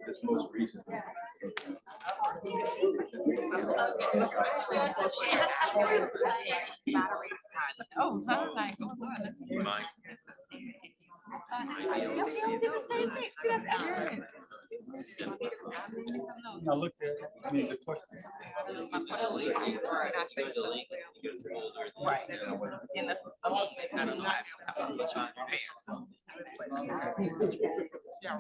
This most recent. Oh, hi. Oh, good. I looked at it. I mean, the question. Right. In the emotion, I don't know how to prepare. So. Yeah.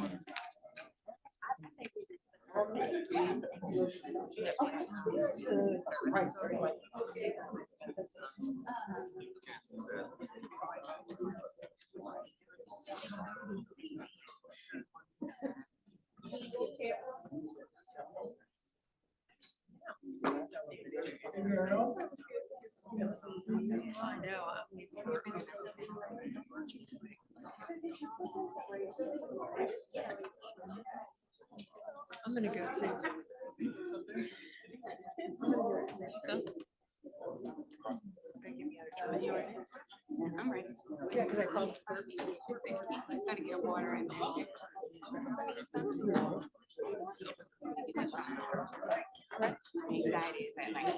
I'm gonna go too. I'm ready. Yeah, because I called. He's gotta get water and. Anxiety is at like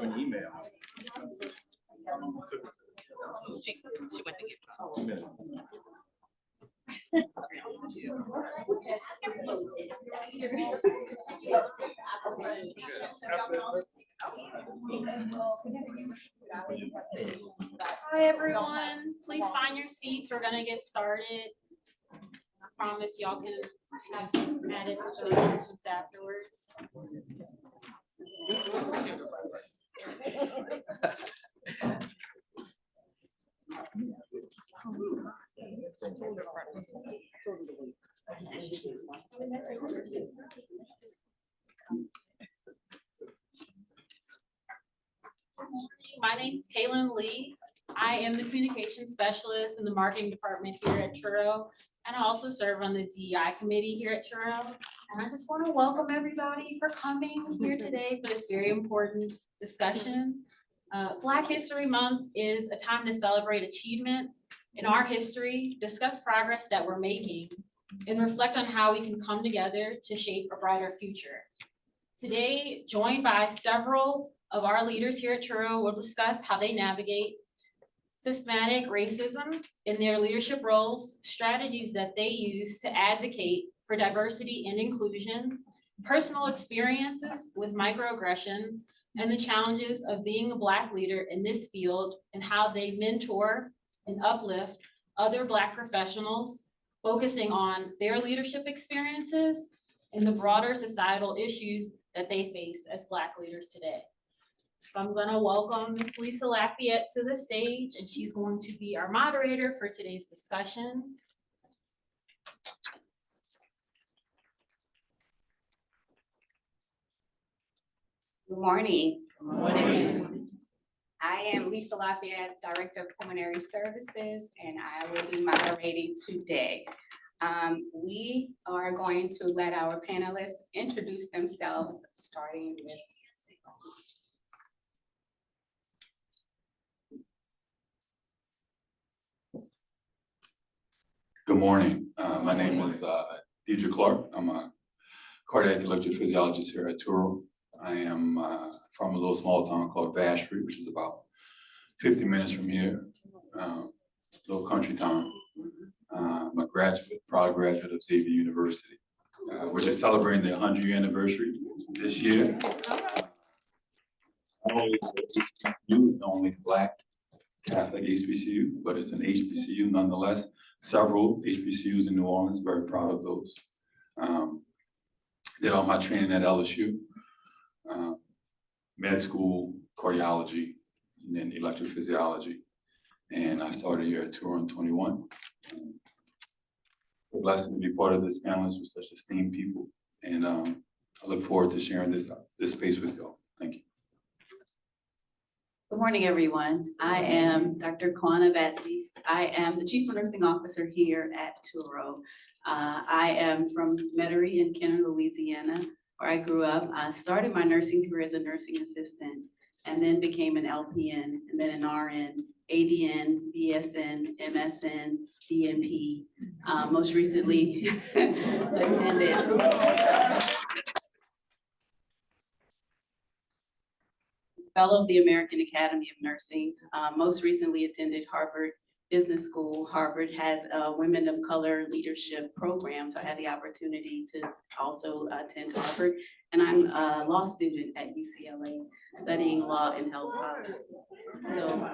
An email. she went to get. Hi, everyone. Please find your seats. We're gonna get started. I promise y'all can have some added questions afterwards. My name's Kaylin Lee. I am the communications specialist in the marketing department here at Touro, and I also serve on the DEI committee here at Touro. And I just want to welcome everybody for coming here today for this very important discussion. Black History Month is a time to celebrate achievements in our history, discuss progress that we're making, and reflect on how we can come together to shape a brighter future. Today, joined by several of our leaders here at Touro, we'll discuss how they navigate systematic racism in their leadership roles, strategies that they use to advocate for diversity and inclusion, personal experiences with microaggressions, and the challenges of being a Black leader in this field, and how they mentor and uplift other Black professionals, focusing on their leadership experiences and the broader societal issues that they face as Black leaders today. So I'm gonna welcome Ms. Lisa Lafayette to the stage, and she's going to be our moderator for today's discussion. Good morning. Good morning. I am Lisa Lafayette, Director of Pulmonary Services, and I will be moderating today. We are going to let our panelists introduce themselves, starting with Good morning. My name is Deidre Clark. I'm a cardiac electrophysiologist here at Touro. I am from a little small town called Vacherie, which is about 50 minutes from here, little country town. I'm a proud graduate of Xavier University. We're just celebrating the 100-year anniversary this year. It's the only Black Catholic HBCU, but it's an HBCU nonetheless. Several HBCUs in New Orleans, very proud of those. Did all my training at LSU, med school, cardiology, and then electrophysiology. And I started here at Touro in 21. We're blessed to be part of this panelist with such esteemed people. And I look forward to sharing this space with y'all. Thank you. Good morning, everyone. I am Dr. Kwana Baptiste. I am the Chief Nursing Officer here at Touro. I am from Metairie in Kenner, Louisiana, where I grew up. I started my nursing career as a nursing assistant and then became an LPN and then an RN, ADN, BSN, MSN, DNP. Most recently attended Fellow of the American Academy of Nursing. Most recently attended Harvard Business School. Harvard has a Women of Color Leadership program, so I had the opportunity to also attend Harvard. And I'm a law student at UCLA, studying law and health policy. So,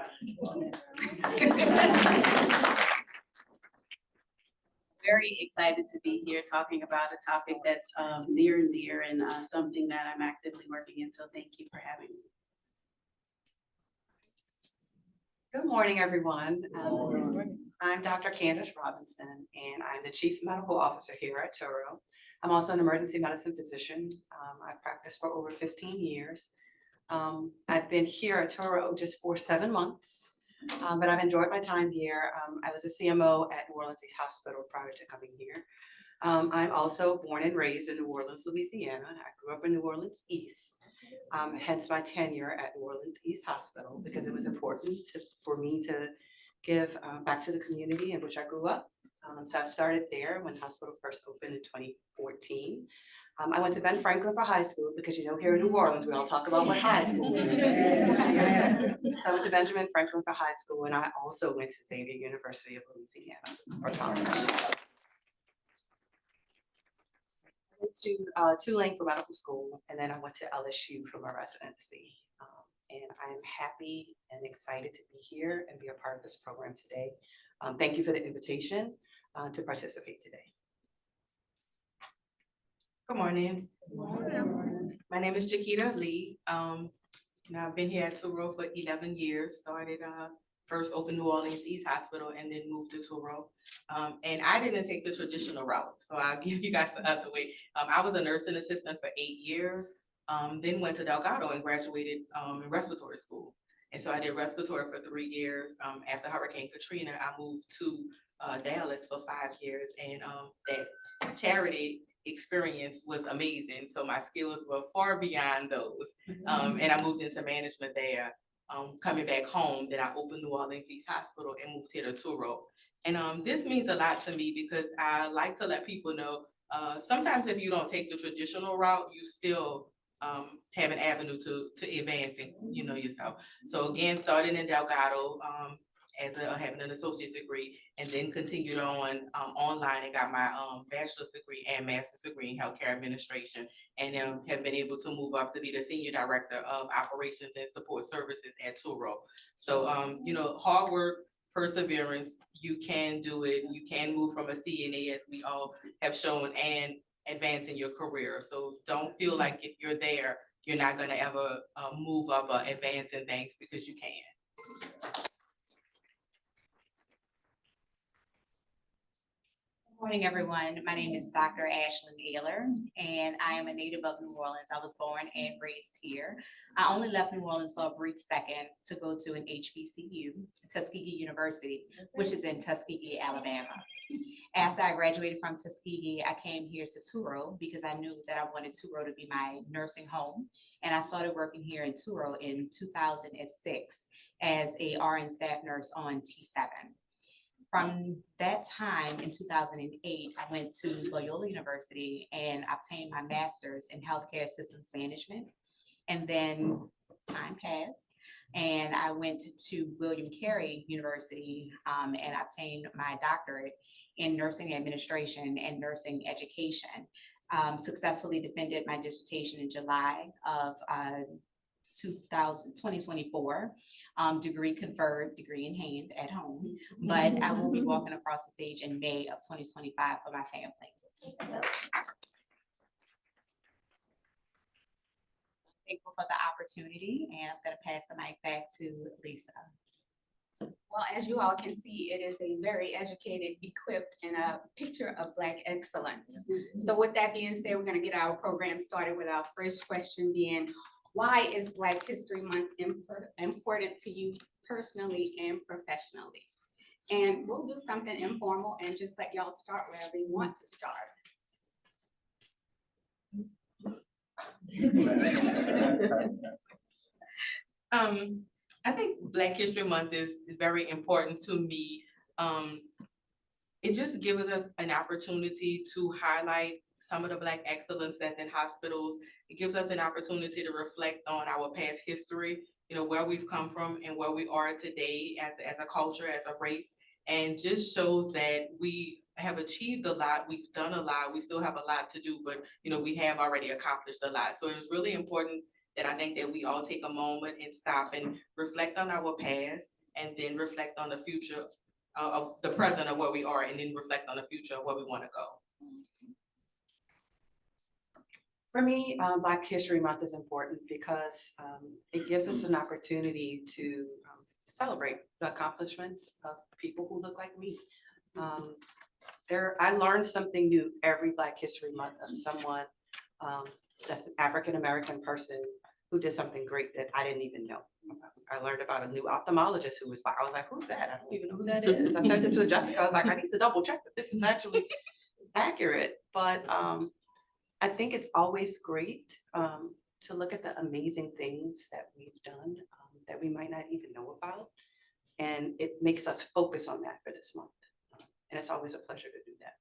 very excited to be here talking about a topic that's near and dear and something that I'm actively working in. So thank you for having me. Good morning, everyone. I'm Dr. Candace Robinson, and I'm the Chief Medical Officer here at Touro. I'm also an emergency medicine physician. I've practiced for over 15 years. I've been here at Touro just for 7 months, but I've enjoyed my time here. I was a CMO at New Orleans East Hospital prior to coming here. I'm also born and raised in New Orleans, Louisiana. I grew up in New Orleans East. Hence my tenure at New Orleans East Hospital, because it was important for me to give back to the community in which I grew up. So I started there when the hospital first opened in 2014. I went to Ben Franklin for high school because, you know, here in New Orleans, we all talk about what high school means. I went to Benjamin Franklin for high school, and I also went to Xavier University of Louisiana for college. To Tulane for medical school, and then I went to LSU for my residency. And I'm happy and excited to be here and be a part of this program today. Thank you for the invitation to participate today. Good morning. My name is Chiquita Lee. I've been here at Touro for 11 years. Started first opened New Orleans East Hospital and then moved to Touro. And I didn't take the traditional route, so I'll give you guys the other way. I was a nursing assistant for 8 years, then went to Delgado and graduated in respiratory school. And so I did respiratory for 3 years. After Hurricane Katrina, I moved to Dallas for 5 years, and that charity experience was amazing. So my skills were far beyond those. And I moved into management there. Coming back home, then I opened New Orleans East Hospital and moved here to Touro. And this means a lot to me because I like to let people know, sometimes if you don't take the traditional route, you still have an avenue to advancing, you know, yourself. So again, starting in Delgado, as having an associate degree, and then continued on online and got my bachelor's degree and master's degree in healthcare administration, and have been able to move up to be the senior director of operations and support services at Touro. So you know, hard work, perseverance, you can do it. You can move from a CNA, as we all have shown, and advance in your career. So don't feel like if you're there, you're not gonna ever move up or advance in things, because you can. Good morning, everyone. My name is Dr. Ashlyn Naylor, and I am a native of New Orleans. I was born and raised here. I only left New Orleans for a brief second to go to an HBCU, Tuskegee University, which is in Tuskegee, Alabama. After I graduated from Tuskegee, I came here to Touro because I knew that I wanted Touro to be my nursing home. And I started working here in Touro in 2006 as a RN staff nurse on T7. From that time in 2008, I went to Loyola University and obtained my master's in healthcare systems management. And then time passed and I went to William Carey University and obtained my doctorate in nursing administration and nursing education. Successfully defended my dissertation in July of 2024, degree conferred, degree in hand at home, but I will be walking across the stage in May of 2025 for my family. So, thankful for the opportunity, and I'm going to pass the mic back to Lisa. Well, as you all can see, it is a very educated, equipped, and a picture of Black excellence. So with that being said, we're gonna get our program started with our first question being, why is Black History Month important to you personally and professionally? And we'll do something informal and just let y'all start wherever you want to start. I think Black History Month is very important to me. It just gives us an opportunity to highlight some of the Black excellence that's in hospitals. It gives us an opportunity to reflect on our past history, you know, where we've come from and where we are today as a culture, as a race, and just shows that we have achieved a lot, we've done a lot, we still have a lot to do, but you know, we have already accomplished a lot. So it's really important that I think that we all take a moment and stop and reflect on our past and then reflect on the future of the present of where we are, and then reflect on the future of where we want to go. For me, Black History Month is important because it gives us an opportunity to celebrate the accomplishments of people who look like me. I learned something new every Black History Month of someone that's an African-American person who did something great that I didn't even know. I learned about a new ophthalmologist who was Black. I was like, who's that? I don't even know who that is. I sent it to Jessica. I was like, I need to double check that this is actually accurate. But I think it's always great to look at the amazing things that we've done that we might not even know about. And it makes us focus on that for this month. And it's always a pleasure to do that.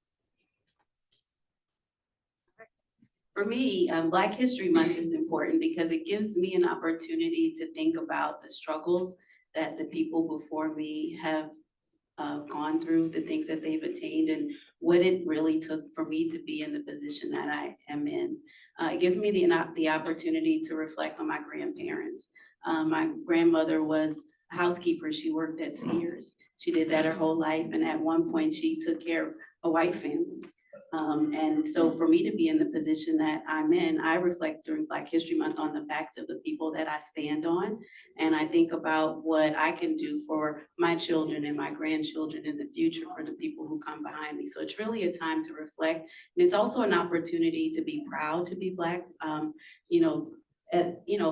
For me, Black History Month is important because it gives me an opportunity to think about the struggles that the people before me have gone through, the things that they've attained, and what it really took for me to be in the position that I am in. It gives me the opportunity to reflect on my grandparents. My grandmother was a housekeeper. She worked at Sears. She did that her whole life, and at one point she took care of a white family. And so for me to be in the position that I'm in, I reflect during Black History Month on the backs of the people that I stand on. And I think about what I can do for my children and my grandchildren in the future for the people who come behind me. So it's really a time to reflect. And it's also an opportunity to be proud to be Black.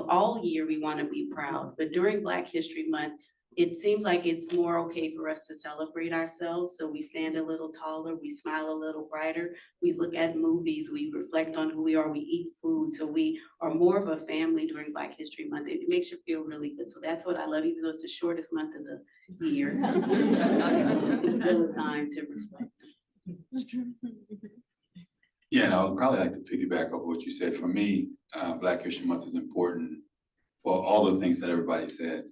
All year we want to be proud, but during Black History Month, it seems like it's more okay for us to celebrate ourselves. So we stand a little taller, we smile a little brighter, we look at movies, we reflect on who we are, we eat food. So we are more of a family during Black History Month. It makes you feel really good. So that's what I love, even though it's the shortest month of the year. It's still a time to reflect. Yeah, and I would probably like to piggyback off what you said. For me, Black History Month is important for all the things that everybody said.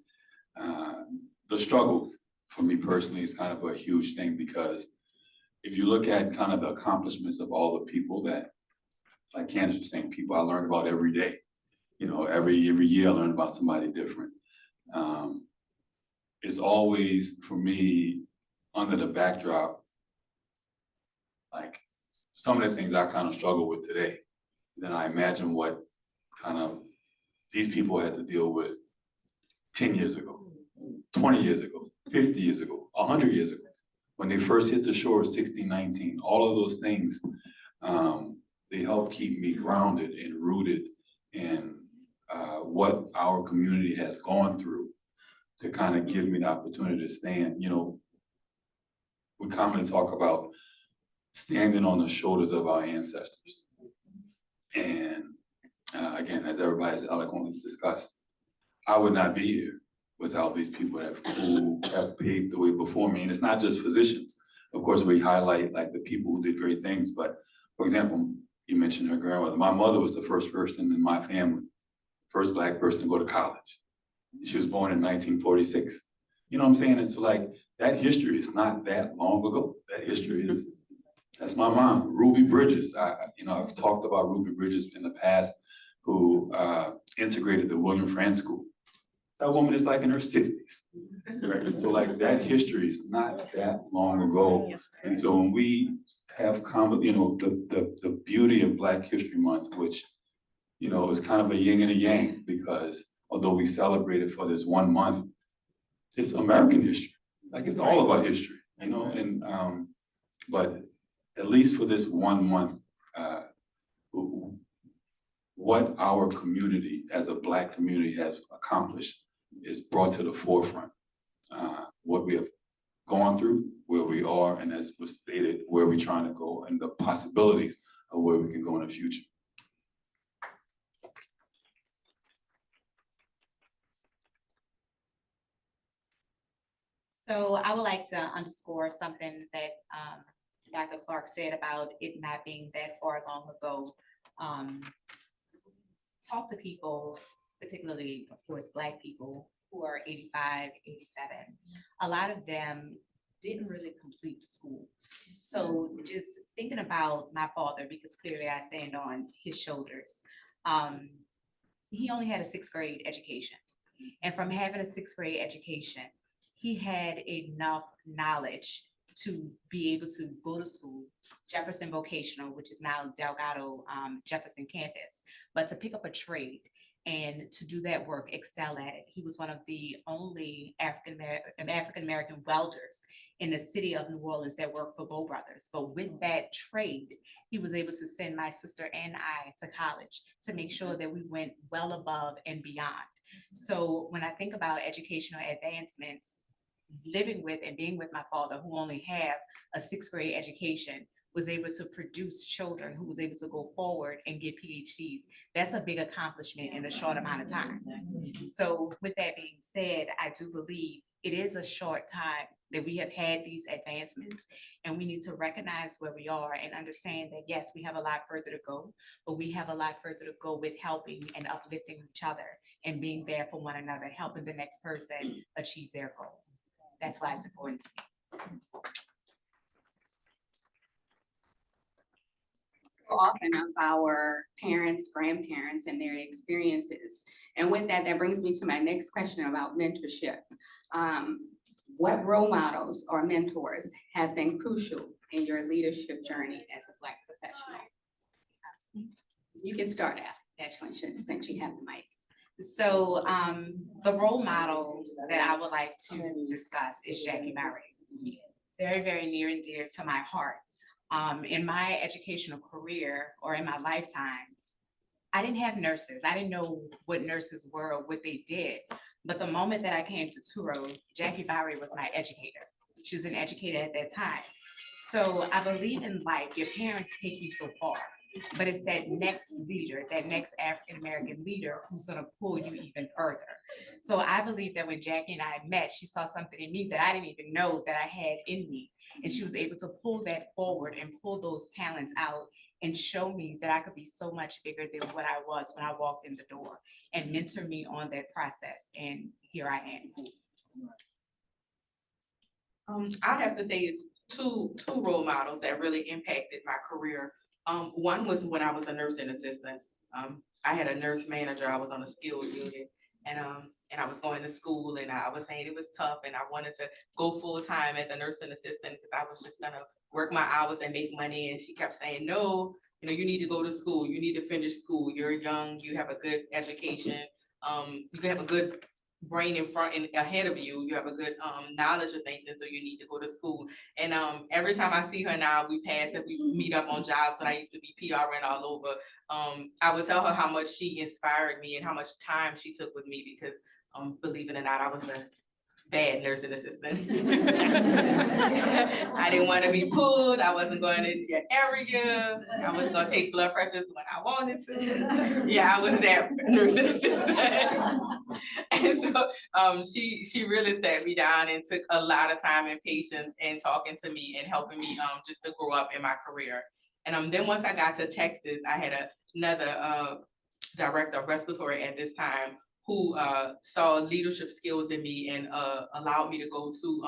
The struggle for me personally is kind of a huge thing, because if you look at kind of the accomplishments of all the people that, like Candace was saying, people I learned about every day. You know, every year I learn about somebody different. It's always, for me, under the backdrop, like some of the things I kind of struggle with today, then I imagine what kind of these people had to deal with 10 years ago, 20 years ago, 50 years ago, 100 years ago, when they first hit the shore of 1619. All of those things, they help keep me grounded and rooted in what our community has gone through, to kind of give me the opportunity to stand. You know, we commonly talk about standing on the shoulders of our ancestors. And again, as everybody has eloquently discussed, I would not be here without these people who have paved the way before me. And it's not just physicians. Of course, we highlight like the people who did great things, but for example, you mentioned her grandmother. My mother was the first person in my family, first Black person to go to college. She was born in 1946. You know what I'm saying? It's like, that history is not that long ago. That history is, that's my mom, Ruby Bridges. I've talked about Ruby Bridges in the past, who integrated the William Franz School. That woman is like in her 60s, right? So like that history is not that long ago. And so when we have the beauty of Black History Month, which, you know, is kind of a yin and a yang, because although we celebrate it for this 1 month, it's American history, like it's all of our history, you know, and, but at least for this 1 month, what our community as a Black community has accomplished is brought to the forefront. What we have gone through, where we are, and as was stated, where we're trying to go, and the possibilities of where we can go in the future. So I would like to underscore something that Dr. Clark said about it not being that far long ago. Talk to people, particularly, of course, Black people who are 85, 87. A lot of them didn't really complete school. So just thinking about my father, because clearly I stand on his shoulders. He only had a 6th grade education. And from having a 6th grade education, he had enough knowledge to be able to go to school, Jefferson Vocational, which is now Delgado Jefferson campus, but to pick up a trade and to do that work, excel at it. He was one of the only African-American welders in the city of New Orleans that worked for Bow Brothers. But with that trade, he was able to send my sister and I to college to make sure that we went well above and beyond. So when I think about educational advancements, living with and being with my father, who only had a 6th grade education, was able to produce children who was able to go forward and get PhDs. That's a big accomplishment in a short amount of time. So with that being said, I do believe it is a short time that we have had these advancements, and we need to recognize where we are and understand that, yes, we have a lot further to go, but we have a lot further to go with helping and uplifting each other and being there for one another, helping the next person achieve their goal. That's why it's important to me. Often of our parents, grandparents, and their experiences. And with that, that brings me to my next question about mentorship. What role models or mentors have been crucial in your leadership journey as a Black professional? You can start actually, since you have the mic. So the role model that I would like to discuss is Jackie Barry. Very, very near and dear to my heart. In my educational career or in my lifetime, I didn't have nurses. I didn't know what nurses were or what they did. But the moment that I came to Touro, Jackie Barry was my educator. She was an educator at that time. So I believe in life, your parents take you so far, but it's that next leader, that next African-American leader who's gonna pull you even further. So I believe that when Jackie and I met, she saw something in me that I didn't even know that I had in me. And she was able to pull that forward and pull those talents out and show me that I could be so much bigger than what I was when I walked in the door, and mentor me on that process. And here I am. I'd have to say it's two role models that really impacted my career. One was when I was a nursing assistant. I had a nurse manager. I was on a skilled unit, and I was going to school, and I was saying it was tough, and I wanted to go full time as a nursing assistant because I was just gonna work my hours and make money. And she kept saying, no, you know, you need to go to school. You need to finish school. You're young. You have a good education. You can have a good brain in front and ahead of you. You have a good knowledge of things, and so you need to go to school. And every time I see her now, we pass and we meet up on jobs. When I used to be PRing all over, I would tell her how much she inspired me and how much time she took with me, because believe it or not, I was the bad nursing assistant. I didn't want to be pulled. I wasn't going in your area. I wasn't going to take blood pressures when I wanted to. Yeah, I was that nursing assistant. And so she really sat me down and took a lot of time and patience and talking to me and helping me just to grow up in my career. And then once I got to Texas, I had another director of respiratory at this time who saw leadership skills in me and allowed me to go to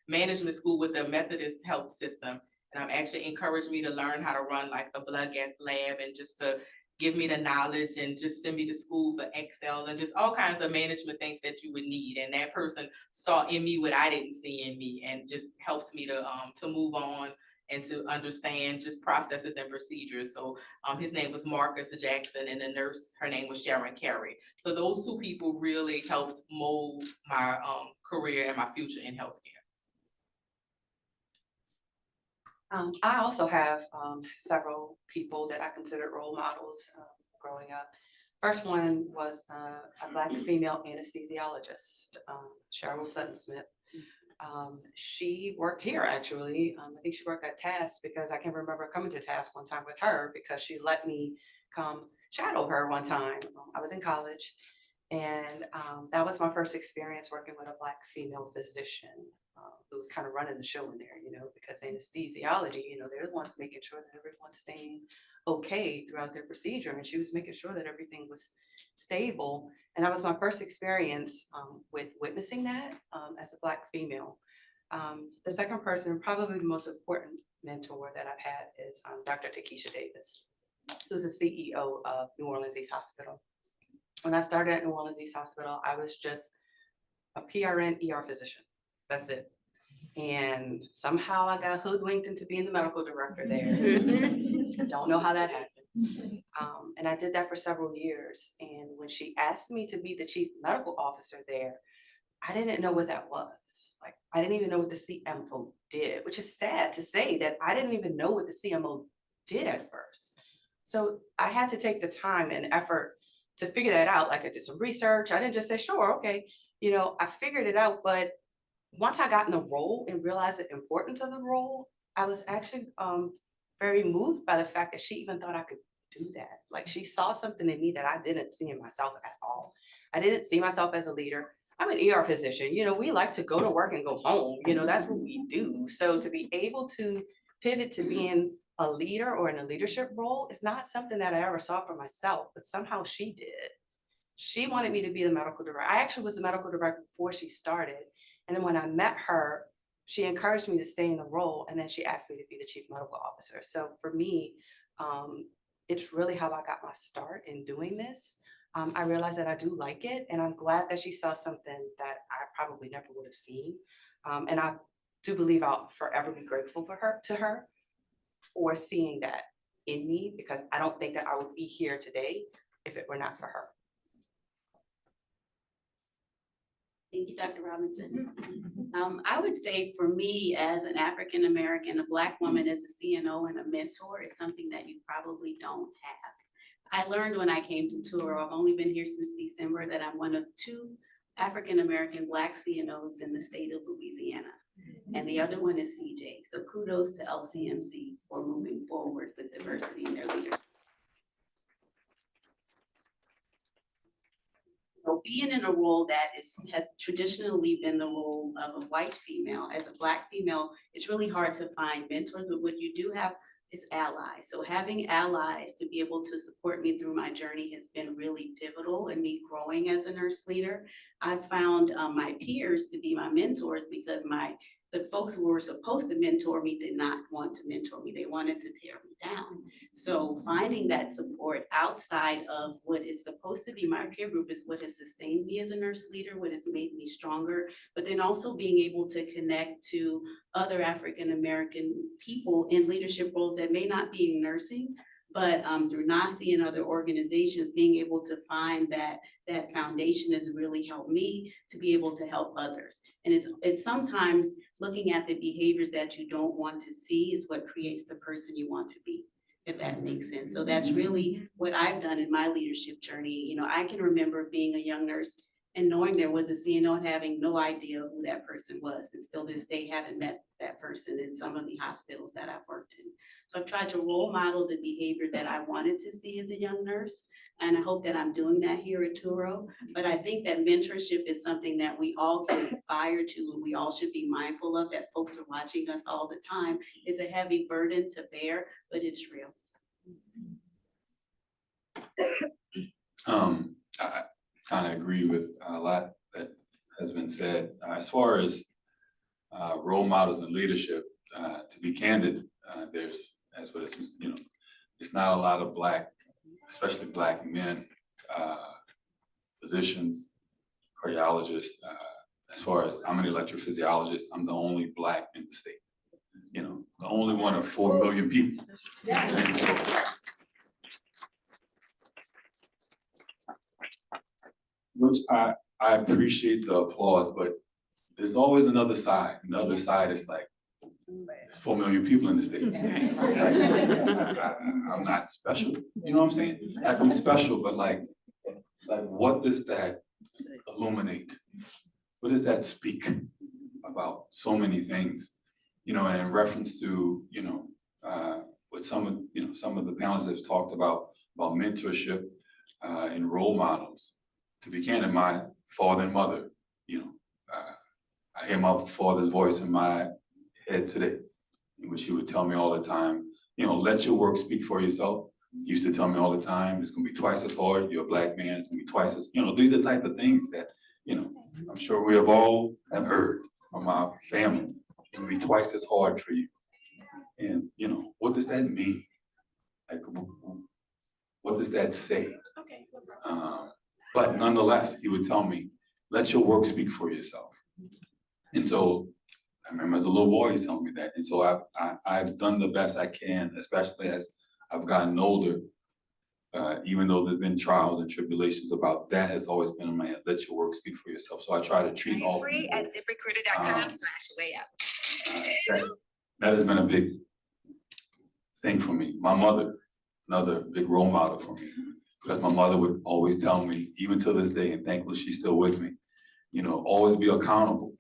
management school with the Methodist health system. And actually encouraged me to learn how to run like the blood gas lab, and just to give me the knowledge and just send me to school for Excel and just all kinds of management things that you would need. And that person saw in me what I didn't see in me, and just helps me to move on and to understand just processes and procedures. So his name was Marcus Jackson, and the nurse, her name was Sharon Carey. So those two people really helped mold my career and my future in healthcare. I also have several people that I consider role models growing up. First one was a Black female anesthesiologist, Cheryl Sutton Smith. She worked here actually. I think she worked at Task because I can remember coming to Task one time with her because she let me come shadow her one time. I was in college, and that was my first experience working with a Black female physician who was kind of running the show in there, you know, because anesthesiology, you know, they're the ones making sure that everyone's staying okay throughout their procedure, and she was making sure that everything was stable. And that was my first experience with witnessing that as a Black female. The second person, probably the most important mentor that I've had is Dr. Takesha Davis, who's the CEO of New Orleans East Hospital. When I started at New Orleans East Hospital, I was just a PRN ER physician. That's it. And somehow I got hoodwinked into being the medical director there. Don't know how that happened. And I did that for several years. And when she asked me to be the chief medical officer there, I didn't know what that was. Like, I didn't even know what the CMO did, which is sad to say that I didn't even know what the CMO did at first. So I had to take the time and effort to figure that out. Like, I did some research. I didn't just say, sure, okay. You know, I figured it out, but once I got in the role and realized the importance of the role, I was actually very moved by the fact that she even thought I could do that. Like, she saw something in me that I didn't see in myself at all. I didn't see myself as a leader. I'm an ER physician. You know, we like to go to work and go home. You know, that's what we do. So to be able to pivot to being a leader or in a leadership role is not something that I ever saw for myself, but somehow she did. She wanted me to be the medical director. I actually was the medical director before she started. And then when I met her, she encouraged me to stay in the role, and then she asked me to be the chief medical officer. So for me, it's really how I got my start in doing this. I realized that I do like it, and I'm glad that she saw something that I probably never would have seen. And I do believe I'll forever be grateful to her for seeing that in me, because I don't think that I would be here today if it were not for her. Thank you, Dr. Robinson. I would say for me, as an African American, a Black woman as a CNO and a mentor is something that you probably don't have. I learned when I came to Touro, I've only been here since December, that I'm one of 2 African American Black CNOs in the state of Louisiana. And the other one is CJ. So kudos to LCMC for moving forward with diversity in their leadership. Being in a role that has traditionally been the role of a white female, as a Black female, it's really hard to find mentors, but what you do have is allies. So having allies to be able to support me through my journey has been really pivotal in me growing as a nurse leader. I've found my peers to be my mentors because the folks who were supposed to mentor me did not want to mentor me. They wanted to tear me down. So finding that support outside of what is supposed to be my peer group is what has sustained me as a nurse leader, what has made me stronger, but then also being able to connect to other African-American people in leadership roles that may not be in nursing, but through NACI and other organizations, being able to find that foundation has really helped me to be able to help others. And it's sometimes looking at the behaviors that you don't want to see is what creates the person you want to be, if that makes sense. So that's really what I've done in my leadership journey. You know, I can remember being a young nurse and knowing there was a CNO and having no idea who that person was, and still this day haven't met that person in some of the hospitals that I've worked in. So I've tried to role model the behavior that I wanted to see as a young nurse, and I hope that I'm doing that here at Touro. But I think that mentorship is something that we all can aspire to, and we all should be mindful of, that folks are watching us all the time. It's a heavy burden to bear, but it's real. I kind of agree with a lot that has been said. As far as role models and leadership, to be candid, there's, as what it's, you know, it's not a lot of Black, especially Black men, physicians, cardiologists. As far as I'm an electrophysiologist, I'm the only Black in the state. you know, the only one of 4 million people. And so, which I appreciate the applause, but there's always another side. And the other side is like, there's 4 million people in the state. I'm not special, you know what I'm saying? Like, I'm special, but like what does that illuminate? What does that speak about so many things? You know, and in reference to, you know, what some of the panelists have talked about mentorship and role models. To be candid, my father and mother, you know, I hear my father's voice in my head today, in which he would tell me all the time, you know, let your work speak for yourself. He used to tell me all the time, it's gonna be twice as hard, you're a Black man, it's gonna be twice as, you know, these are the type of things that, you know, I'm sure we have all heard from our family. It's gonna be twice as hard for you. And, you know, what does that mean? Like, what does that say? But nonetheless, he would tell me, let your work speak for yourself. And so I remember as a little boy, he's telling me that. And so I've done the best I can, especially as I've gotten older, even though there've been trials and tribulations about that has always been in my head, let your work speak for yourself. So I try to treat all Free people. at ZipRecruiter.com/way up. That has been a big thing for me. My mother, another big role model for me, because my mother would always tell me, even to this day, and thankfully she's still with me, you know, always be accountable.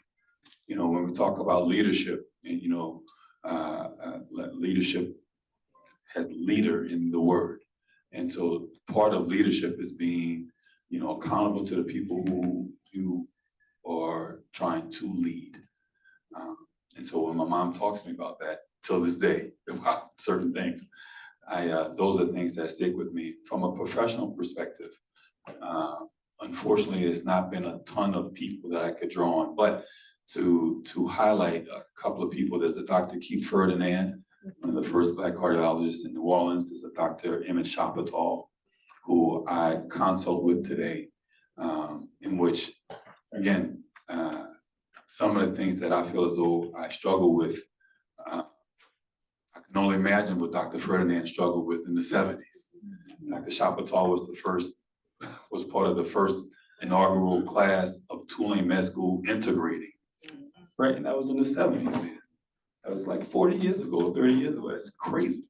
You know, when we talk about leadership, and you know, leadership has leader in the word. And so part of leadership is being, you know, accountable to the people who you are trying to lead. And so when my mom talks to me about that, till this day, about certain things, those are things that stick with me. From a professional perspective, unfortunately, there's not been a ton of people that I could draw on, but to highlight a couple of people, there's a Dr. Keith Ferdinand, one of the first Black cardiologists in New Orleans. There's a Dr. Emmett Shapatal, who I consult with today, in which, again, some of the things that I feel as though I struggle with, I can only imagine what Dr. Ferdinand struggled with in the 70s. Dr. Shapatal was part of the first inaugural class of Tulane Med School integrating, right? And that was in the 70s, man. That was like 40 years ago, 30 years ago. That's crazy.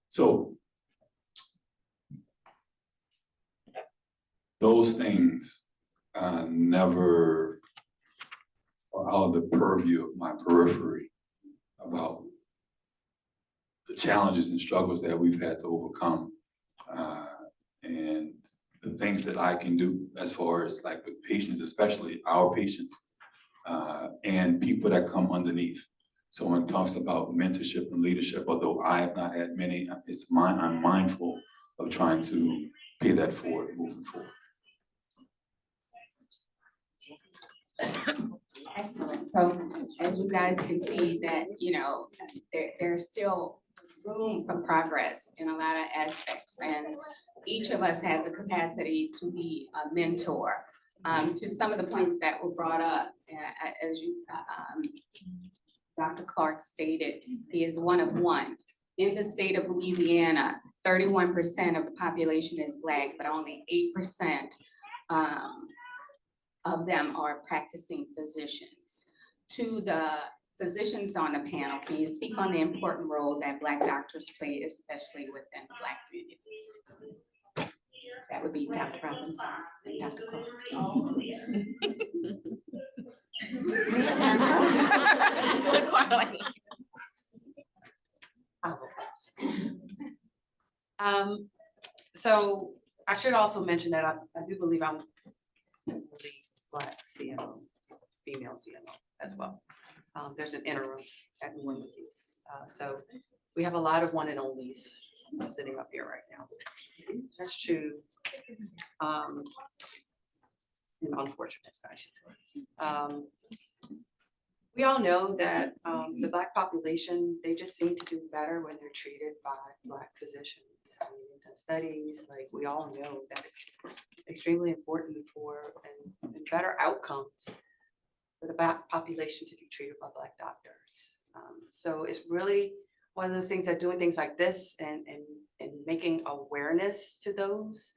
So those things never are out of the purview of my periphery about the challenges and struggles that we've had to overcome, and the things that I can do as far as like with patients, especially our patients, and people that come underneath. So when it talks about mentorship and leadership, although I have not had many, I'm mindful of trying to pay that forward moving forward. Excellent. So as you guys can see that, you know, there's still room for progress in a lot of aspects, and each of us have the capacity to be a mentor. To some of the points that were brought up, as you, Dr. Clark stated, he is one of one. In the state of Louisiana, 31% of the population is Black, but only 8% of them are practicing physicians. To the physicians on the panel, can you speak on the important role that Black doctors play, especially within the Black community? That would be Dr. Robinson and Dr. Clark. I'll go first. So I should also mention that I do believe I'm the Black CMO, female CMO as well. There's an interim at New Orleans. So we have a lot of one and onlys sitting up here right now. That's true. Unfortunate, I should say. We all know that the Black population, they just seem to do better when they're treated by Black physicians. I mean, we've done studies, like we all know that it's extremely important for and better outcomes for the Black population to be treated by Black doctors. So it's really one of those things that doing things like this and making awareness to those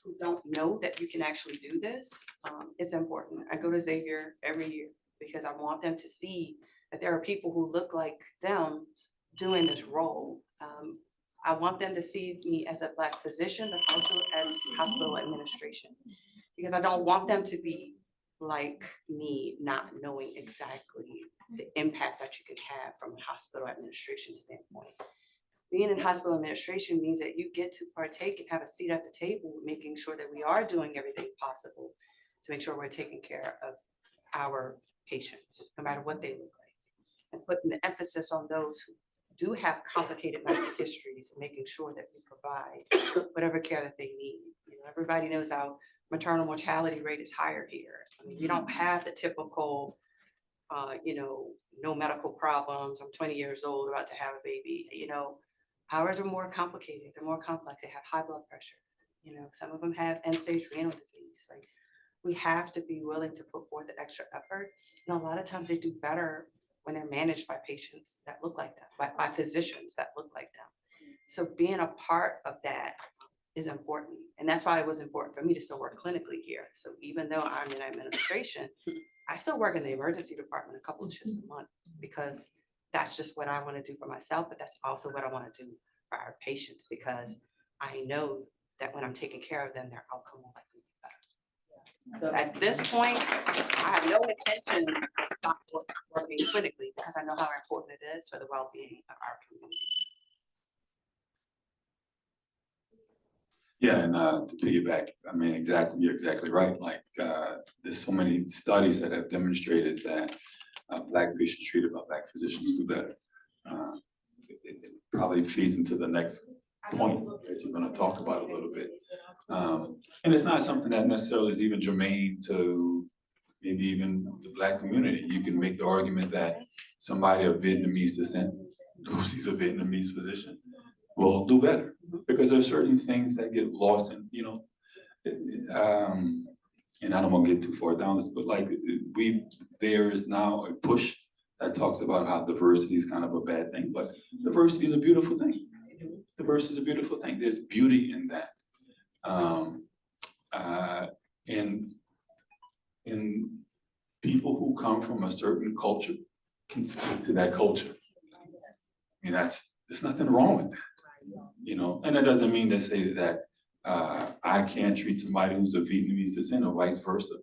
who don't know that you can actually do this is important. I go to Xavier every year because I want them to see that there are people who look like them doing this role. I want them to see me as a Black physician, but also as hospital administration, because I don't want them to be like me, not knowing exactly the impact that you can have from a hospital administration standpoint. Being in hospital administration means that you get to partake and have a seat at the table, making sure that we are doing everything possible to make sure we're taking care of our patients, no matter what they look like, and putting the emphasis on those who do have complicated medical histories and making sure that we provide whatever care that they need. You know, everybody knows our maternal mortality rate is higher here. I mean, we don't have the typical, you know, no medical problems. I'm 20 years old, about to have a baby. You know, ours are more complicated. They're more complex. They have high blood pressure. You know, some of them have end-stage renal disease. Like, we have to be willing to put forth the extra effort. And a lot of times they do better when they're managed by patients that look like them, by physicians that look like them. So being a part of that is important. And that's why it was important for me to still work clinically here. So even though I'm in administration, I still work in the emergency department a couple of shifts a month, because that's just what I want to do for myself, but that's also what I want to do for our patients, because I know that when I'm taking care of them, their outcome will likely be better. So at this point, I have no intention to stop working clinically, because I know how important it is for the well-being of our community. Yeah, and to piggyback, I mean, you're exactly right. Like, there's so many studies that have demonstrated that Black patients treated by Black physicians do better. It probably feeds into the next point that you're going to talk about a little bit. And it's not something that necessarily is even germane to maybe even the Black community. You can make the argument that somebody of Vietnamese descent who sees a Vietnamese physician will do better, because there are certain things that get lost in, you know, and I don't want to get too far down this, but like there is now a push that talks about how diversity is kind of a bad thing, but diversity is a beautiful thing. Diversity is a beautiful thing. There's beauty in that. In people who come from a certain culture can speak to that culture. I mean, there's nothing wrong with that. You know, and that doesn't mean to say that I can't treat somebody who's of Vietnamese descent or vice versa.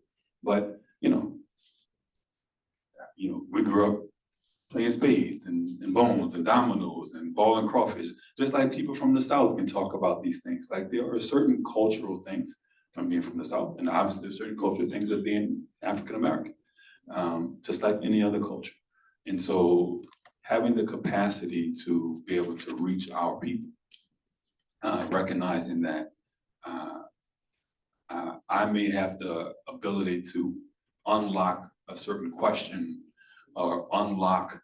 But you know, we grew up playing spades and bones and dominoes and ball and crawfish, just like people from the South can talk about these things. Like, there are certain cultural things from being from the South, and obviously there's certain cultural things of being African American, just like any other culture. And so having the capacity to be able to reach our people, recognizing that I may have the ability to unlock a certain question, or unlock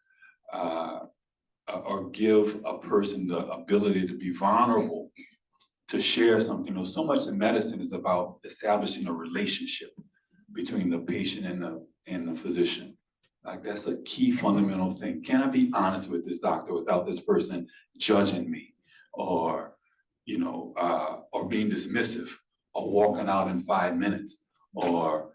or give a person the ability to be vulnerable, to share something. You know, so much in medicine is about establishing a relationship between the patient and the physician. Like, that's a key fundamental thing. Can I be honest with this doctor without this person judging me, or or being dismissive, or walking out in 5 minutes, or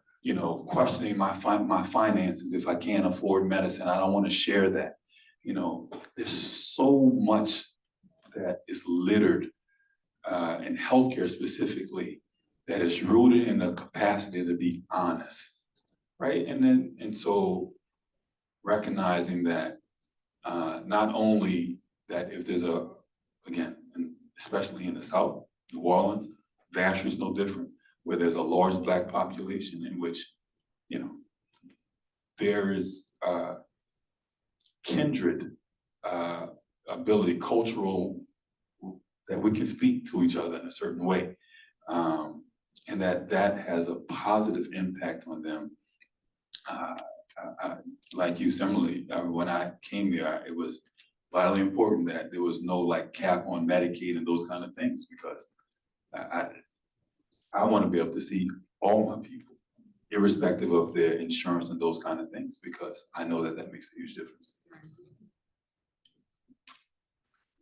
questioning my finances if I can't afford medicine. I don't want to share that. You know, there's so much that is littered in healthcare specifically, that is rooted in the capacity to be honest, right? And so recognizing that not only that if there's again, especially in the South, New Orleans, Vassar is no different, where there's a large Black population in which, there is kindred ability, cultural, that we can speak to each other in a certain way. And that has a positive impact on them. Like you, similarly, when I came here, it was vitally important that there was no cap on Medicaid and those kind of things, because I want to be able to see all my people irrespective of their insurance and those kind of things, because I know that that makes a huge difference.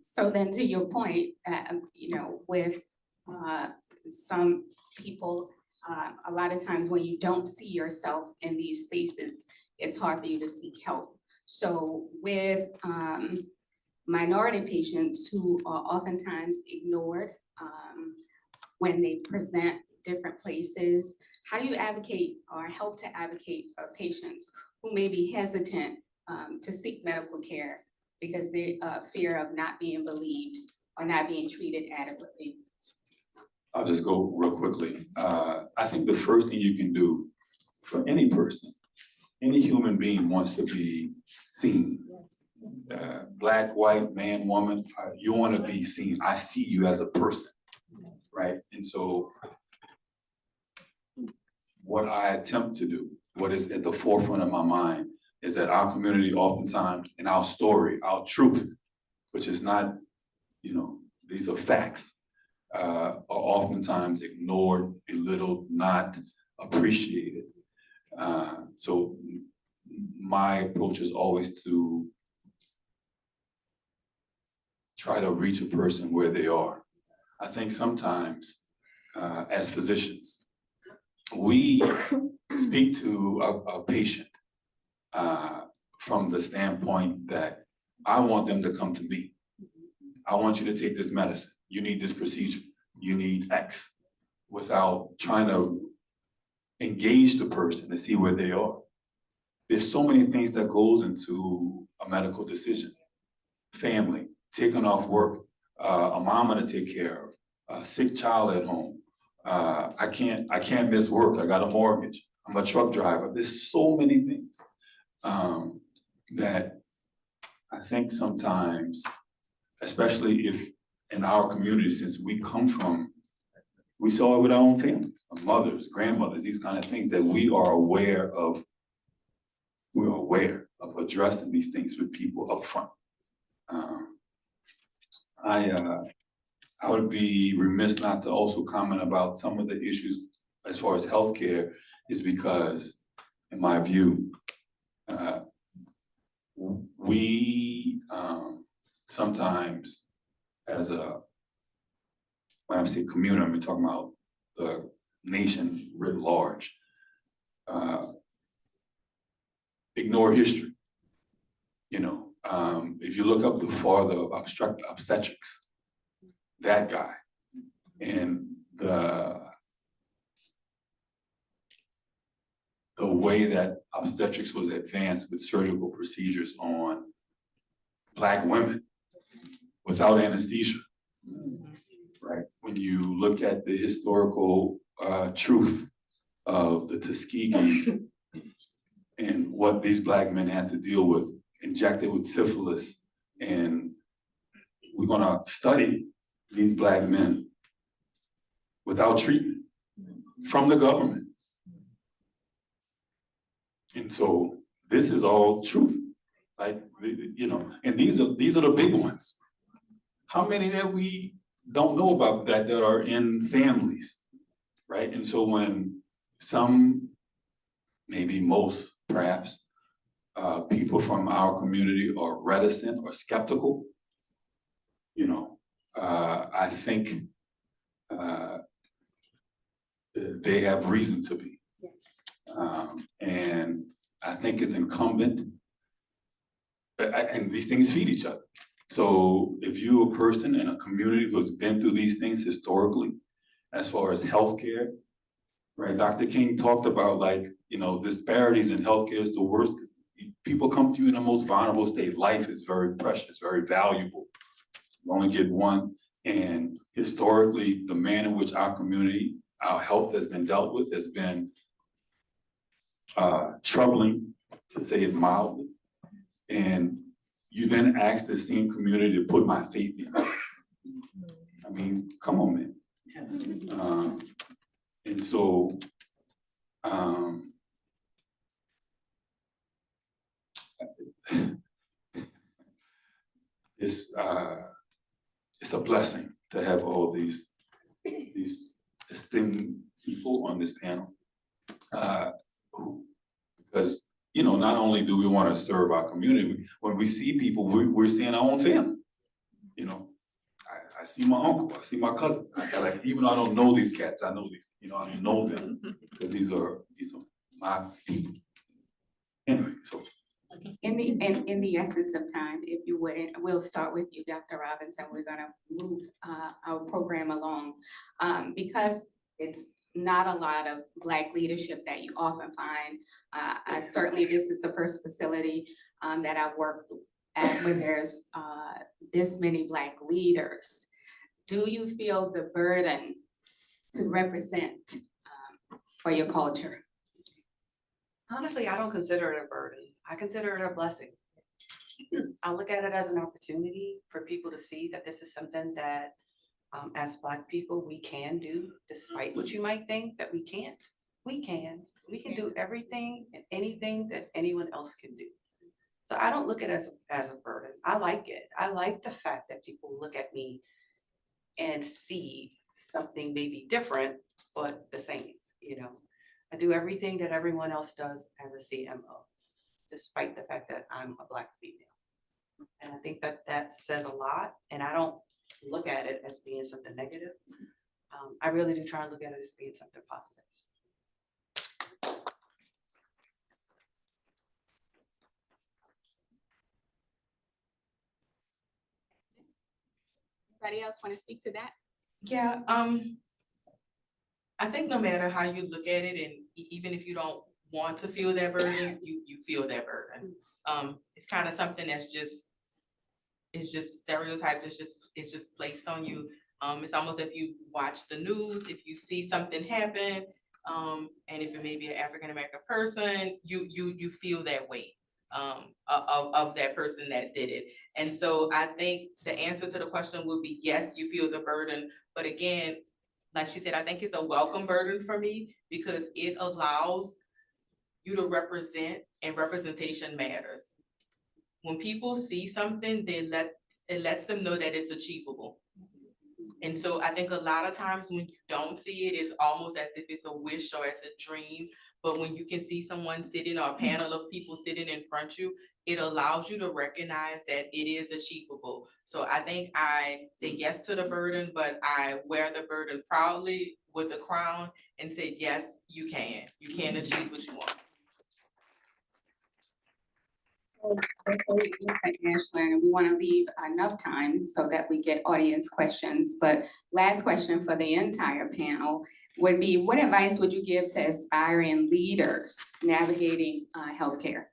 So then to your point, with some people, a lot of times when you don't see yourself in these spaces, it's hard for you to seek help. So with minority patients who are oftentimes ignored when they present different places, how do you advocate or help to advocate for patients who may be hesitant to seek medical care because they fear of not being believed or not being treated adequately? I'll just go real quickly. I think the first thing you can do for any person, any human being wants to be seen. Black, white, man, woman, you want to be seen. I see you as a person, right? And so what I attempt to do, what is at the forefront of my mind, is that our community oftentimes, in our story, our truth, which is not, these are facts, are oftentimes ignored, belittled, not appreciated. So my approach is always to try to reach a person where they are. I think sometimes, as physicians, we speak to a patient from the standpoint that I want them to come to me. I want you to take this medicine. You need this procedure. You need X, without trying to engage the person to see where they are. There's so many things that goes into a medical decision. Family, taking off work, a mama to take care of, a sick child at home. I can't miss work. I got a mortgage. I'm a truck driver. There's so many things that I think sometimes, especially if in our community, since we saw it with our own families, our mothers, grandmothers, these kind of things, that we are aware of addressing these things with people up front. I would be remiss not to also comment about some of the issues as far as healthcare, is because, in my view, we sometimes, as when I say community, I'm talking about the nation writ large, ignore history. If you look up the father of obstetrics, that guy, and the way that obstetrics was advanced with surgical procedures on Black women without anesthesia, right? When you look at the historical truth of the Tuskegee and what these Black men had to deal with, injected with syphilis, and we're gonna study these Black men without treatment from the government. And so this is all truth, like, and these are the big ones. How many that we don't know about that are in families, right? And so when some, maybe most, perhaps, people from our community are reticent or skeptical, I think they have reason to be. And I think it's incumbent, and these things feed each other. So if you're a person in a community who's been through these things historically, as far as healthcare, right? Dr. King talked about, disparities in healthcare is the worst. People come to you in the most vulnerable state. Life is very precious, very valuable. You only get one. And historically, the manner in which our community, our health has been dealt with has been troubling, to say it mildly. And you then ask the same community to put my faith in. I mean, come on, man. And so, it's a blessing to have all these esteemed people on this panel. Because, you know, not only do we want to serve our community, when we see people, we're seeing our own family. You know, I see my uncle, I see my cousin, like, even though I don't know these cats, I know these, you know, I know them, because these are my people. Anyway, so. In the essence of time, if you wouldn't, we'll start with you, Dr. Robinson. We're gonna move our program along. Because it's not a lot of Black leadership that you often find. Certainly this is the first facility that I've worked at where there's this many Black leaders. Do you feel the burden to represent for your culture? Honestly, I don't consider it a burden. I consider it a blessing. I look at it as an opportunity for people to see that this is something that as Black people, we can do, despite what you might think that we can't. We can do everything and anything that anyone else can do. So I don't look at it as a burden. I like it. I like the fact that people look at me and see something maybe different, but the same, you know. I do everything that everyone else does as a CMO, despite the fact that I'm a Black female. And I think that that says a lot, and I don't look at it as being something negative. I really do try and look at it as being something positive. Anybody else want to speak to that? Yeah, I think no matter how you look at it, and even if you don't want to feel that burden, you feel that burden. It's kind of something that's it's just stereotyped, it's just placed on you. It's almost if you watch the news, if you see something happen, and if it may be an African American person, you feel that weight of that person that did it. And so I think the answer to the question would be yes, you feel the burden, but again, like she said, I think it's a welcome burden for me because it allows you to represent, and representation matters. When people see something, it lets them know that it's achievable. And so I think a lot of times when you don't see it, it's almost as if it's a wish or it's a dream. But when you can see someone sitting, or a panel of people sitting in front of you, it allows you to recognize that it is achievable. So I think I say yes to the burden, but I wear the burden proudly with the crown and say, yes, you can achieve what you want. Ashland, we want to leave enough time so that we get audience questions. But last question for the entire panel would be, what advice would you give to aspiring leaders navigating healthcare?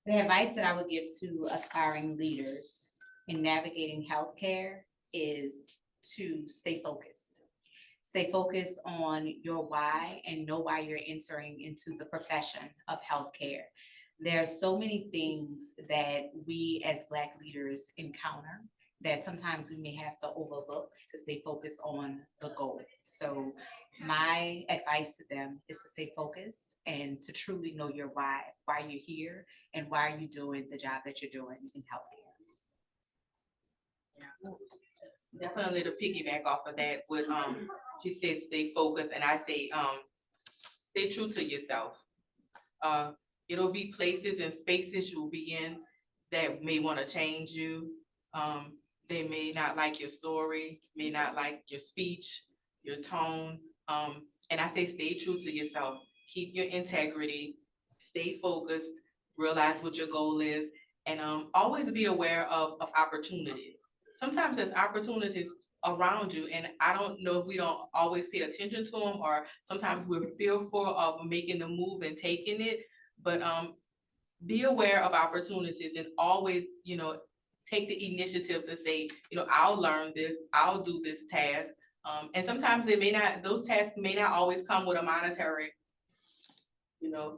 The advice that I would give to aspiring leaders in navigating healthcare is to stay focused. Stay focused on your why and know why you're entering into the profession of healthcare. There are so many things that we as Black leaders encounter that sometimes we may have to overlook to stay focused on the goal. So my advice to them is to stay focused and to truly know your why you're here, and why are you doing the job that you're doing in healthcare. Yeah. Definitely to piggyback off of that, what she said, stay focused, and I say stay true to yourself. It'll be places and spaces you'll be in that may want to change you. They may not like your story, may not like your speech, your tone. And I say stay true to yourself. Keep your integrity, stay focused, realize what your goal is, and always be aware of opportunities. Sometimes there's opportunities around you, and I don't know if we don't always pay attention to them, or sometimes we're fearful of making the move and taking it, but be aware of opportunities and always, take the initiative to say, I'll learn this, I'll do this task. And sometimes those tasks may not always come with a monetary,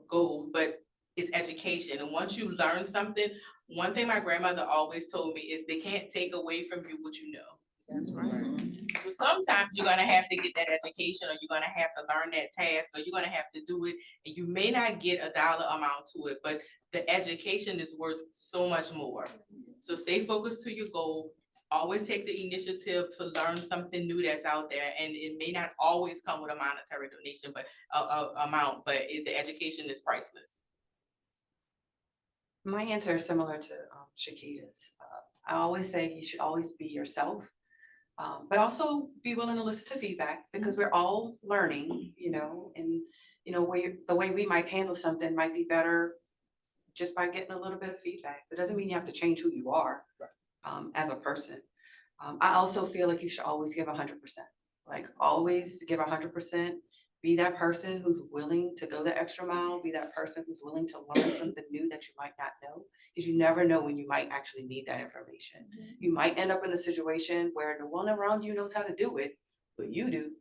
goal, but it's education. And once you learn something, one thing my grandmother always told me is they can't take away from you what you know. That's right. Sometimes you're gonna have to get that education, or you're gonna have to learn that task, or you're gonna have to do it, and you may not get a dollar amount to it, but the education is worth so much more. So stay focused to your goal, always take the initiative to learn something new that's out there, and it may not always come with a monetary donation, but amount, but the education is priceless. My answer is similar to Shakita's. I always say you should always be yourself, but also be willing to listen to feedback, because we're all learning, and the way we might handle something might be better just by getting a little bit of feedback. That doesn't mean you have to change who you are as a person. I also feel like you should always give 100%. Like always give 100%. Be that person who's willing to go the extra mile. Be that person who's willing to learn something new that you might not know, because you never know when you might actually need that information. You might end up in a situation where no one around you knows how to do it, but you do.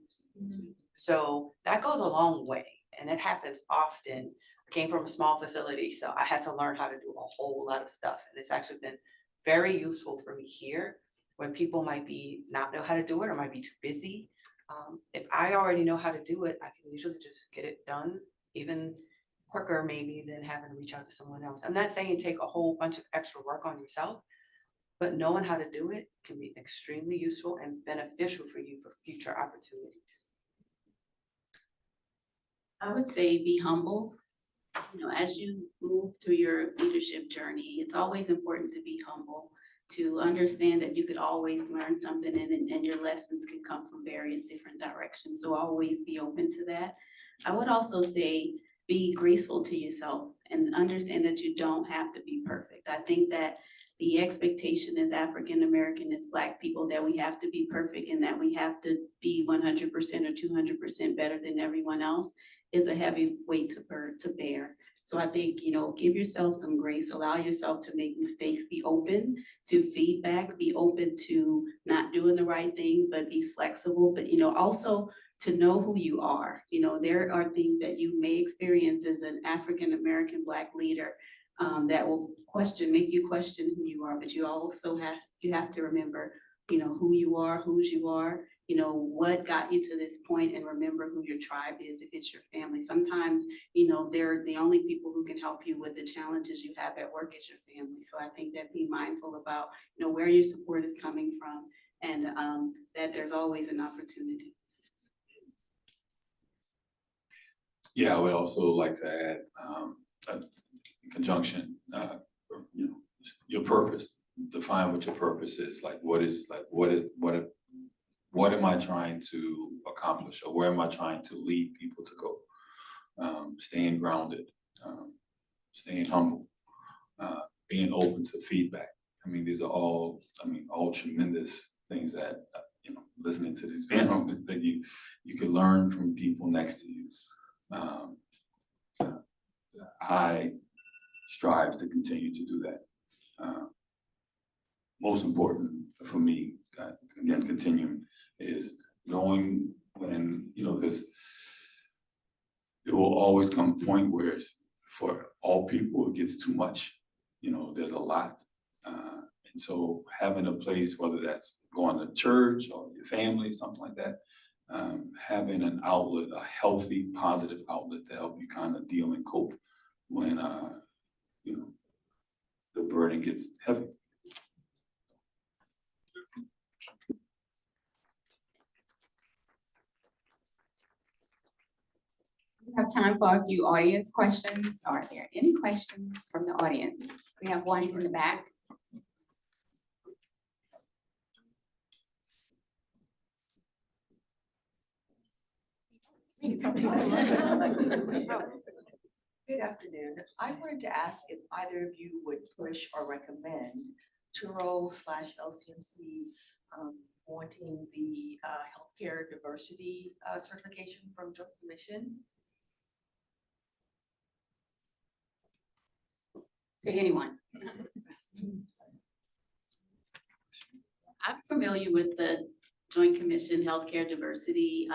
So that goes a long way, and it happens often. I came from a small facility, so I had to learn how to do a whole lot of stuff, and it's actually been very useful for me here, when people might be not know how to do it or might be too busy. If I already know how to do it, I can usually just get it done even quicker maybe than having to reach out to someone else. I'm not saying take a whole bunch of extra work on yourself, but knowing how to do it can be extremely useful and beneficial for you for future opportunities. I would say be humble. As you move through your leadership journey, it's always important to be humble, to understand that you could always learn something, and your lessons can come from various different directions. So always be open to that. I would also say be graceful to yourself and understand that you don't have to be perfect. I think that the expectation as African American, as Black people, that we have to be perfect and that we have to be 100% or 200% better than everyone else is a heavy weight to bear. So I think, give yourself some grace, allow yourself to make mistakes, be open to feedback, be open to not doing the right thing, but be flexible, but, also to know who you are. There are things that you may experience as an African-American Black leader that will make you question who you are, but you also have to remember, who you are, whose you are, what got you to this point, and remember who your tribe is if it's your family. Sometimes, they're the only people who can help you with the challenges you have at work is your family. So I think that be mindful about, where your support is coming from, and that there's always an opportunity. Yeah, I would also like to add, in conjunction, your purpose. Define what your purpose is. Like, what am I trying to accomplish, or where am I trying to lead people to go? Staying grounded, staying humble, being open to feedback. These are all tremendous things that, listening to this panel, that you can learn from people next to you. I strive to continue to do that. Most important for me, again, continuing, is knowing when, because there will always come a point where for all people, it gets too much. There's a lot. And so having a place, whether that's going to church or your family, something like that, having an outlet, a healthy, positive outlet to help you kind of deal and cope when, the burden gets heavy. We have time for a few audience questions. Are there any questions from the audience? We have one in the back. Good afternoon. I wanted to ask if either of you would push or recommend Touro/LCMC wanting the healthcare diversity certification from Joint Commission. To anyone. I'm familiar with the Joint Commission Healthcare Diversity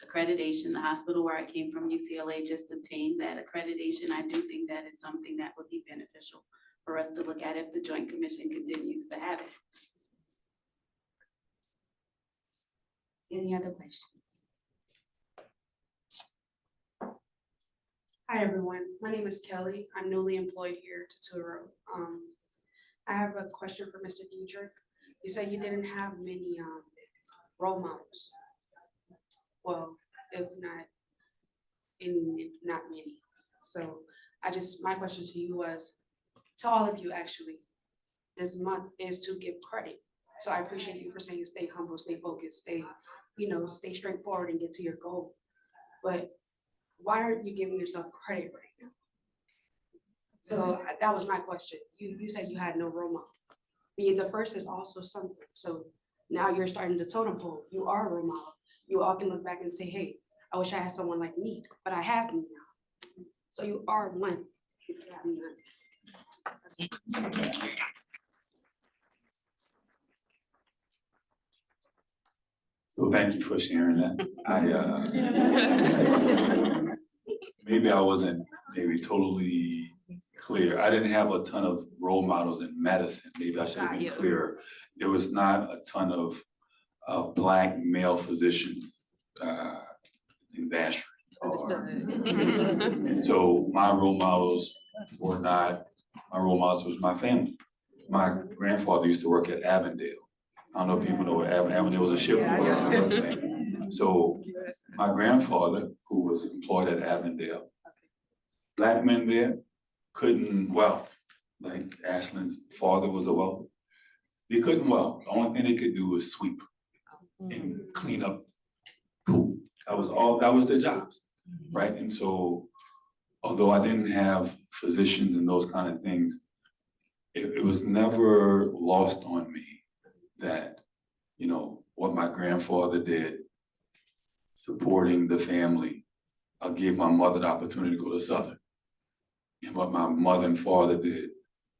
accreditation. The hospital where I came from, UCLA, just obtained that accreditation. I do think that it's something that would be beneficial for us to look at if the Joint Commission continues to have it. Any other questions? Hi, everyone. My name is Kelly. I'm newly employed here to Touro. I have a question for Mr. Diedrich. You said you didn't have many role models. Well, if not not many. So my question to you was, to all of you actually, this month is to give credit. So I appreciate you for saying stay humble, stay focused, stay straightforward and get to your goal. But why aren't you giving yourself credit right now? So that was my question. You said you had no role model. Being the first is also something. So now you're starting the totem pole. You are a role model. You all can look back and say, hey, I wish I had someone like me, but I have me now. So you are one. If you have none. So thank you for sharing that. Maybe I wasn't totally clear. I didn't have a ton of role models in medicine. Maybe I should have been clearer. There was not a ton of Black male physicians in Vacherie. And so my role models was my family. My grandfather used to work at Avondale. I don't know if people know what Avondale was, a ship. So my grandfather, who was employed at Avondale, Black men there couldn't weld, like Ashlyn's father was a welder. They couldn't weld. The only thing they could do was sweep and clean up pool. That was their jobs, right? And so, although I didn't have physicians and those kind of things, it was never lost on me that, what my grandfather did, supporting the family. I gave my mother the opportunity to go to Southern. And what my mother and father did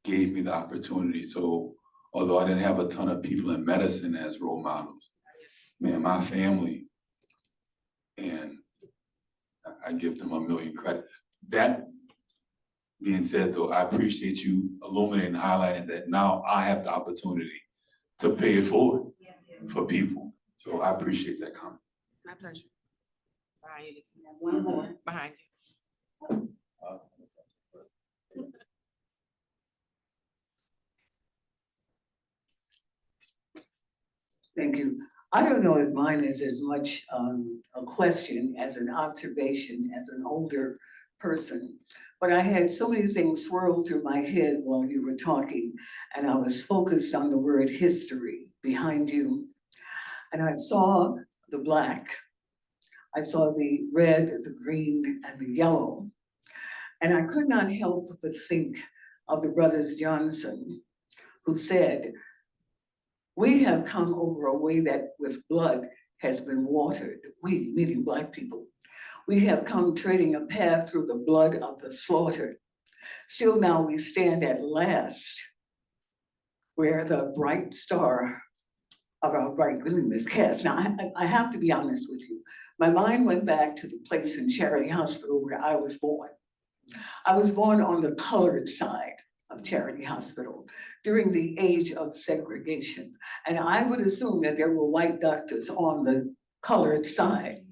gave me the opportunity. So although I didn't have a ton of people in medicine as role models, man, my family, and I give them a million credit. That being said though, I appreciate you illuminating and highlighting that now I have the opportunity to pay it forward for people. So I appreciate that comment. My pleasure. Behind you. One more. Behind you. Thank you. I don't know if mine is as much a question as an observation as an older person, but I had so many things swirl through my head while you were talking, and I was focused on the word history behind you. And I saw the Black, I saw the red, the green, and the yellow. And I could not help but think of the brothers Johnson, who said, we have come over a way that with blood has been watered. We, meaning Black people. We have come treading a path through the blood of the slaughtered. Still now we stand at last where the bright star of our bright gleam is cast. Now, I have to be honest with you. My mind went back to the place in Charity Hospital where I was born. I was born on the colored side of Charity Hospital during the age of segregation. And I would assume that there were white doctors on the colored side.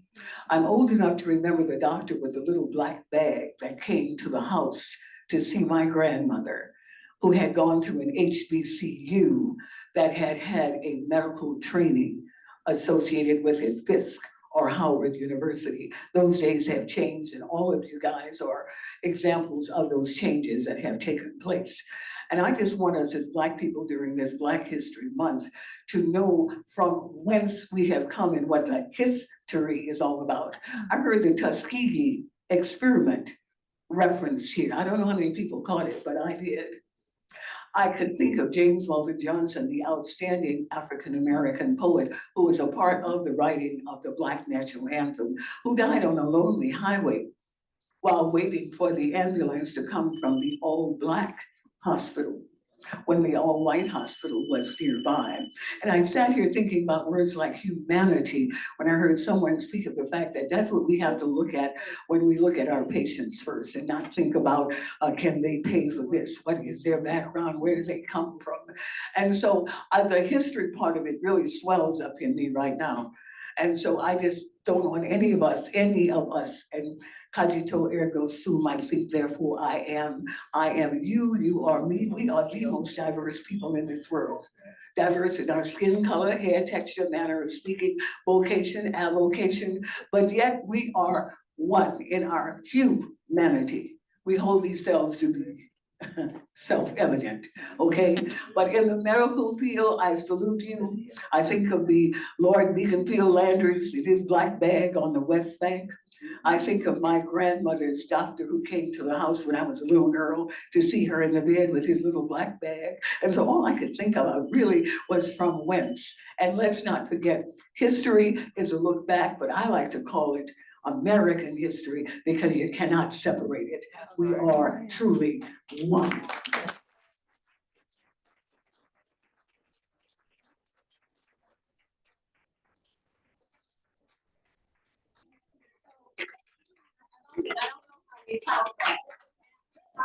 I'm old enough to remember the doctor with a little black bag that came to the house to see my grandmother, who had gone to an HBCU that had had a medical training associated with it, Fisk or Howard University. Those days have changed, and all of you guys are examples of those changes that have taken place. And I just want us as Black people during this Black History Month to know from whence we have come and what the history is all about. I heard the Tuskegee experiment referenced here. I don't know how many people caught it, but I did. I could think of James Weldon Johnson, the outstanding African-American poet who was a part of the writing of the Black National Anthem, who died on a lonely highway while waiting for the ambulance to come from the all-Black hospital when the all-white hospital was nearby. And I sat here thinking about words like humanity when I heard someone speak of the fact that that's what we have to look at when we look at our patients first, and not think about can they pay for this? What is their background? Where do they come from? And so the history part of it really swells up in me right now. And so I just don't want any of us, and cogito ergo sum, I think therefore I am you, you are me, we are the most diverse people in this world. Diverse in our skin color, hair texture, manner of speaking, vocation, avocation, but yet we are one in our humanity. We hold these selves to be self-evident, okay? But in the medical field, I salute you. I think of the Lord Beaconfield Landry's, his black bag on the West Bank. I think of my grandmother's doctor who came to the house when I was a little girl to see her in the bed with his little black bag. And so all I could think of really was from whence. And let's not forget, history is a look back, but I like to call it American history because you cannot separate it. We are truly one.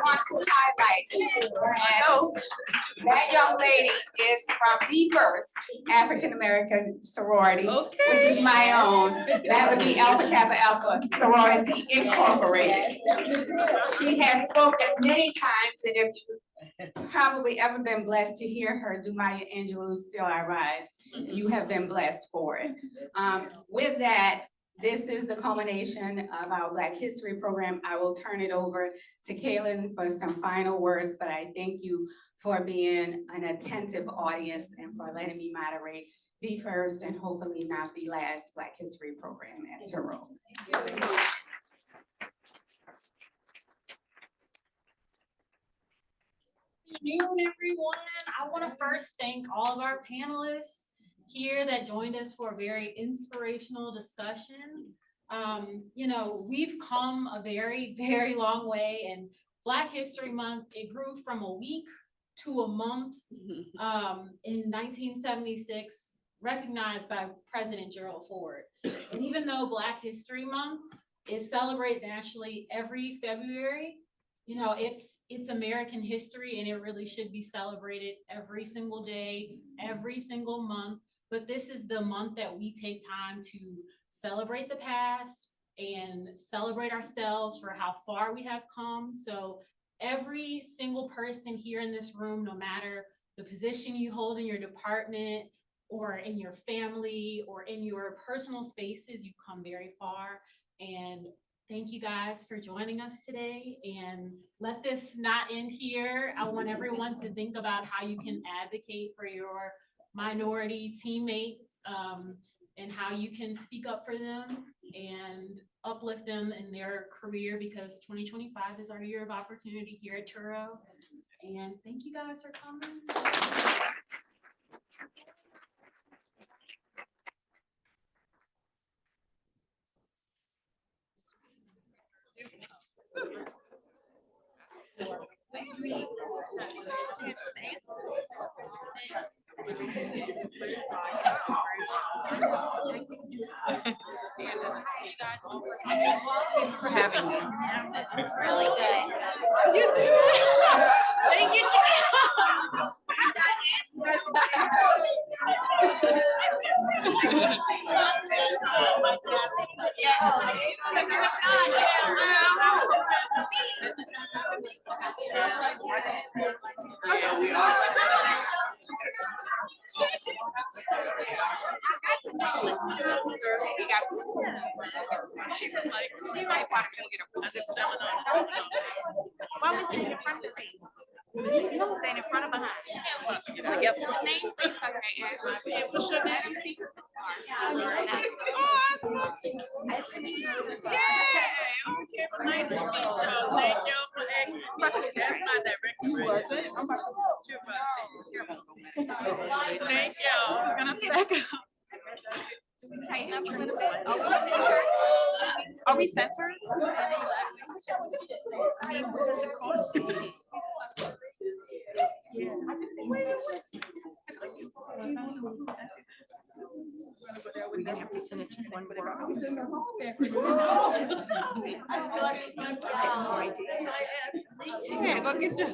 Want to highlight that young lady is from the first African-American sorority, which is my own. That would be Alpha Kappa Alpha Sorority Incorporated. She has spoken many times, and if you've probably ever been blessed to hear her do Maya Angelou's Still I Rise, you have been blessed for it. With that, this is the culmination of our Black History program. I will turn it over to Kaylin for some final words, but I thank you for being an attentive audience and for letting me moderate the first and hopefully not the last Black History program at Touro. Good afternoon, everyone. I want to first thank all of our panelists here that joined us for a very inspirational discussion. You know, we've come a very, very long way, and Black History Month, it grew from a week to a month in 1976, recognized by President Gerald Ford. And even though Black History Month is celebrated nationally every February, you know, it's American history, and it really should be celebrated every single day, every single month. But this is the month that we take time to celebrate the past and celebrate ourselves for how far we have come. So every single person here in this room, no matter the position you hold in your department or in your family or in your personal spaces, you've come very far. And thank you guys for joining us today, and let this not end here. I want everyone to think about how you can advocate for your minority teammates and how you can speak up for them and uplift them in their career, because 2025 is our year of opportunity here at Touro. And thank you guys for coming. For having me. It's really good. Thank you. She was like, you might want to get a seminar. Why we stand in front of me? Stand in front of behind. Yep. Name, please. Okay, Ashley. What's your name? Nice to meet you. Thank you for asking. That's my director. Thank you. Who's gonna back up? Are we centered? Mr. Corsi. We're gonna have to send it to one more. Yeah, go get you.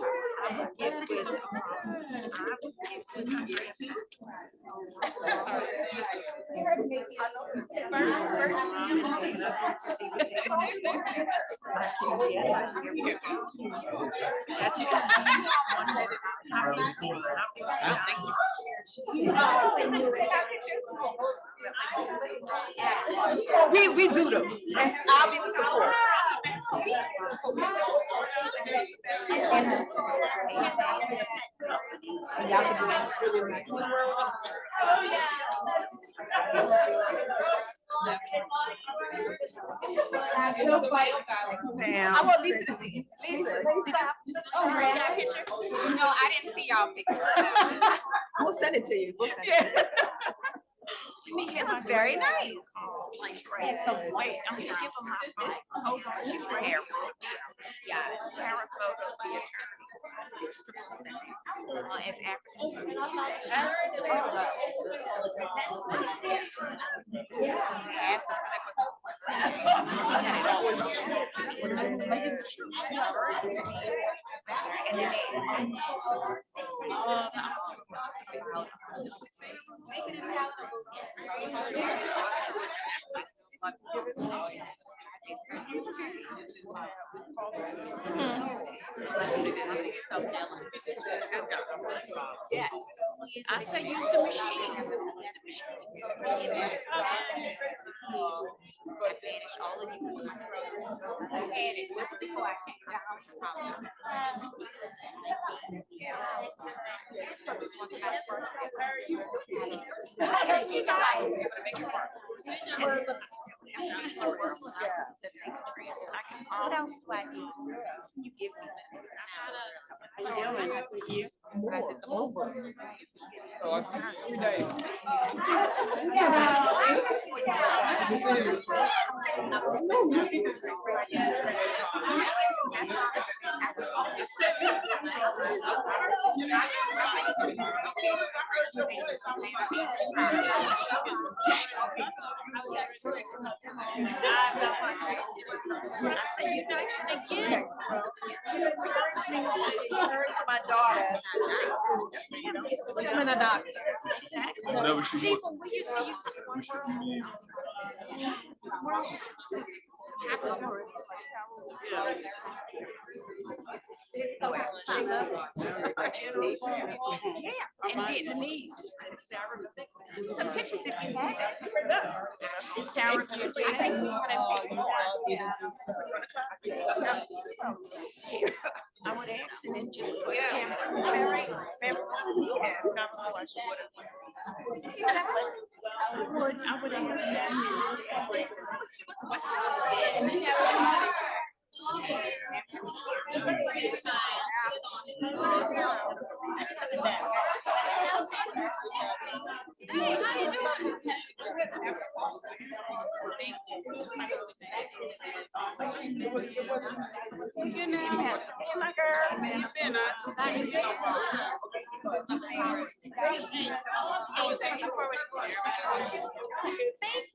We do them. I'll be the support. I want Lisa to see it. Lisa, did you got a picture? No, I didn't see y'all picture. We'll send it to you. It was very nice. It's so white. I'm gonna give them my hold on. She's right here. Yeah, Tara photo theater. It's African. Yes. I say use the machine. I finished all of you was my I had it just before I came down. What else do I do? You give me. I say you got again. My daughter. I'm a doctor. Whatever she See, wants. when we used to use one world. She loved our general. Yeah, and Vietnamese. The pictures if you have it. Sarah, I think we want to I would ask and then just put Mary. I would You know, hey my girl, you been Thank